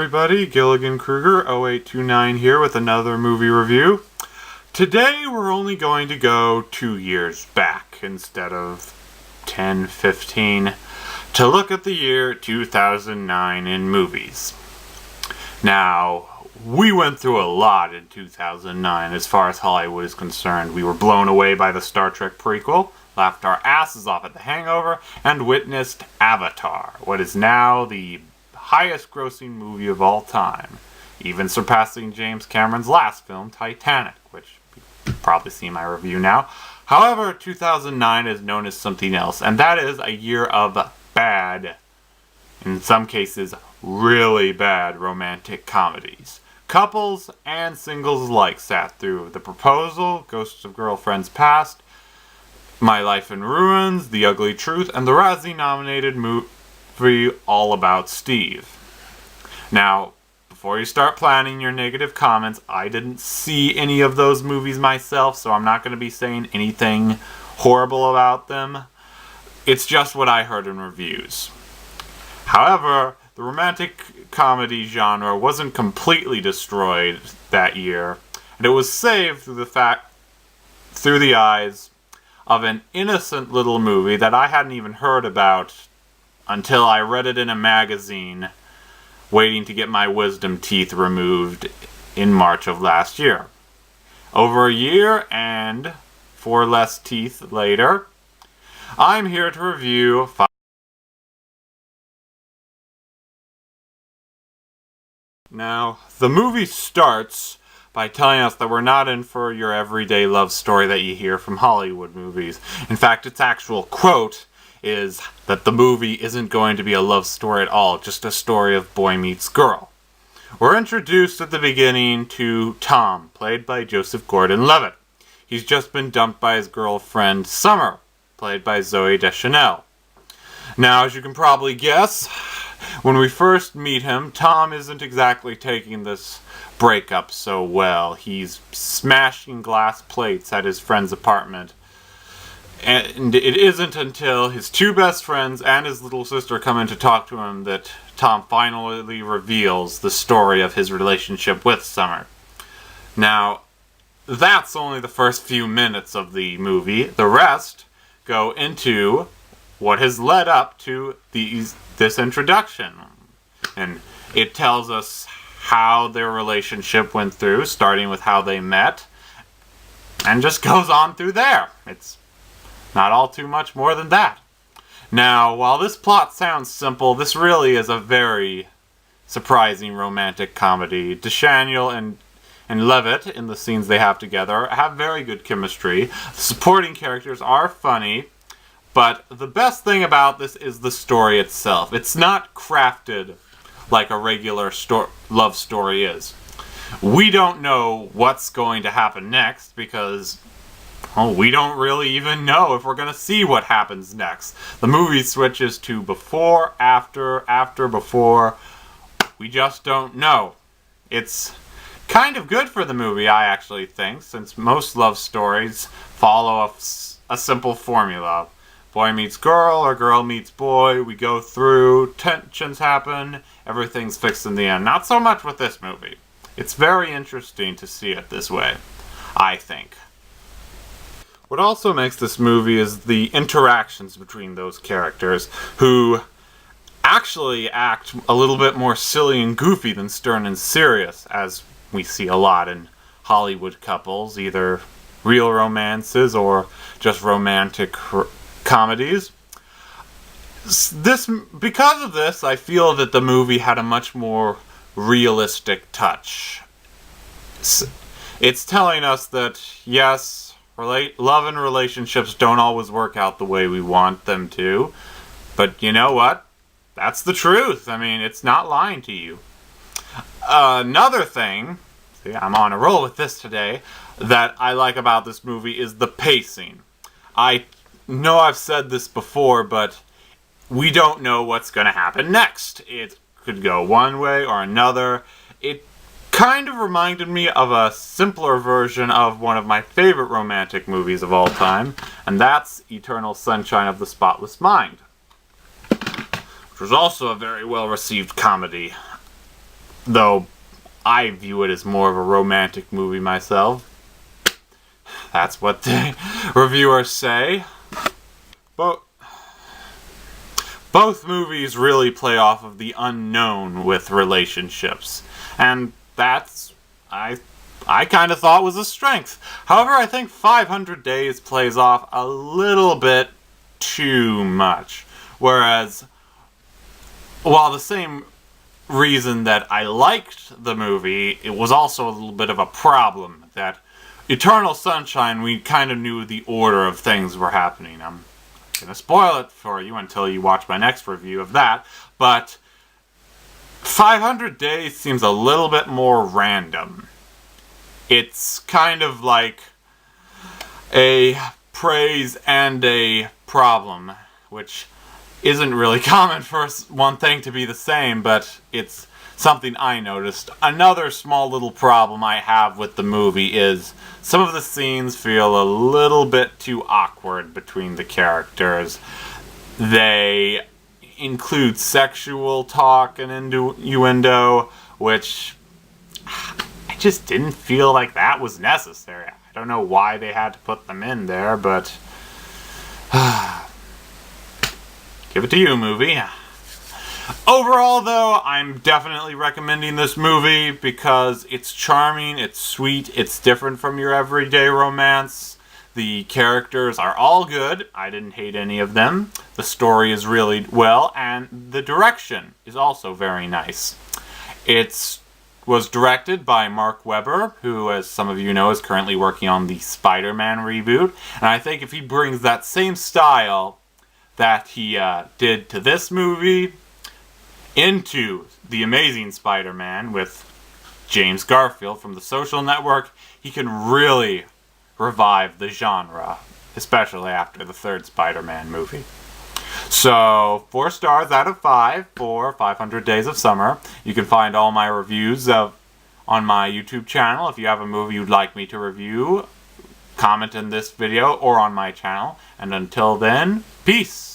everybody, Gilligan Kruger 0829 here with another movie review. Today we're only going to go 2 years back instead of 10, 15 to look at the year 2009 in movies. Now, we went through a lot in 2009 as far as Hollywood is concerned. We were blown away by the Star Trek prequel, laughed our asses off at The Hangover, and witnessed Avatar, what is now the highest grossing movie of all time, even surpassing James Cameron's last film, Titanic, which you've probably seen my review now. However, 2009 is known as something else, and that is a year of bad, in some cases really bad, romantic comedies. Couples and singles alike sat through The Proposal, Ghosts of Girlfriends Past, My Life in Ruins, The Ugly Truth, and the Razzie-nominated movie All About Steve. Now, before you start planning your negative comments, I didn't see any of those movies myself, so I'm not going to be saying anything horrible about them. It's just what I heard in reviews. However, the romantic comedy genre wasn't completely destroyed that year, and it was saved through the eyes of an innocent little movie that I hadn't even heard about until I read it in a magazine, waiting to get my wisdom teeth removed in March of last year. Over a year and 4 less teeth later, I'm here to review Now, the movie starts by telling us that we're not in for your everyday love story that you hear from Hollywood movies. In fact, its actual quote is that the movie isn't going to be a love story at all, just a story of boy meets girl. We're introduced at the beginning to Tom, played by Joseph Gordon-Levitt. He's just been dumped by his girlfriend Summer, played by Zooey Deschanel. Now, as you can probably guess, when we first meet him, Tom isn't exactly taking this breakup so well. He's smashing glass plates at his friend's apartment. And it isn't until his 2 best friends and his little sister come in to talk to him that Tom finally reveals the story of his relationship with Summer. Now, that's only the first few minutes of the movie. The rest go into what has led up to this introduction. And it tells us how their relationship went through, starting with how they met, and just goes on through there. It's not all too much more than that. Now, while this plot sounds simple, this really is a very surprising romantic comedy. Deschanel and Levitt, in the scenes they have together, have very good chemistry. The supporting characters are funny, but the best thing about this is the story itself. It's not crafted like a regular love story is. We don't know what's going to happen next because we don't really even know if we're going to see what happens next. The movie switches to before, after, before. We just don't know. It's kind of good for the movie, I actually think, since most love stories follow a simple formula. Boy meets girl, or girl meets boy, we go through, tensions happen, everything's fixed in the end. Not so much with this movie. It's very interesting to see it this way, I think. What also makes this movie is the interactions between those characters, who actually act a little bit more silly and goofy than stern and serious, as we see a lot in Hollywood couples, either real romances or just romantic comedies. Because of this, I feel that the movie had a much more realistic touch. It's telling us that, yes, love and relationships don't always work out the way we want them to, but you know what? That's the truth. I mean, it's not lying to you. Another thing, see, I'm on a roll with this today, that I like about this movie is the pacing. I know I've said this before, but we don't know what's going to happen next. It could go one way or another. It kind of reminded me of a simpler version of one of my favorite romantic movies of all time, and that's Eternal Sunshine of the Spotless Mind, which was also a very well-received comedy. though I view it as more of a romantic movie myself. That's what the reviewers say. But both movies really play off of the unknown with relationships, and that's, I kind of thought was a strength. However, I think 500 Days plays off a little bit too much. Whereas, while the same reason that I liked the movie, it was also a little bit of a problem. That Eternal Sunshine, we kind of knew the order of things were happening. I'm gonna spoil it for you until you watch my next review of that, but 500 Days seems a little bit more random. It's kind of like a praise and a problem, which isn't really common for one thing to be the same, but it's something I noticed. Another small little problem I have with the movie is some of the scenes feel a little bit too awkward between the characters. They include sexual talk and innuendo, which I just didn't feel like that was necessary. I don't know why they had to put them in there, but give it to you, movie. Overall, though, I'm definitely recommending this movie because it's charming, it's sweet, it's different from your everyday romance. The characters are all good. I didn't hate any of them. The story is really well, and the direction is also very nice. It was directed by Mark Webber, who, as some of you know, is currently working on the Spider-Man reboot. And I think if he brings that same style that he did to this movie into The Amazing Spider-Man with James Garfield from The Social Network, he can really revive the genre, especially after the third Spider-Man movie. So, 4 stars out of 5 for 500 Days of Summer. You can find all my reviews on my YouTube channel. If you have a movie you'd like me to review, comment in this video or on my channel. And until then, peace!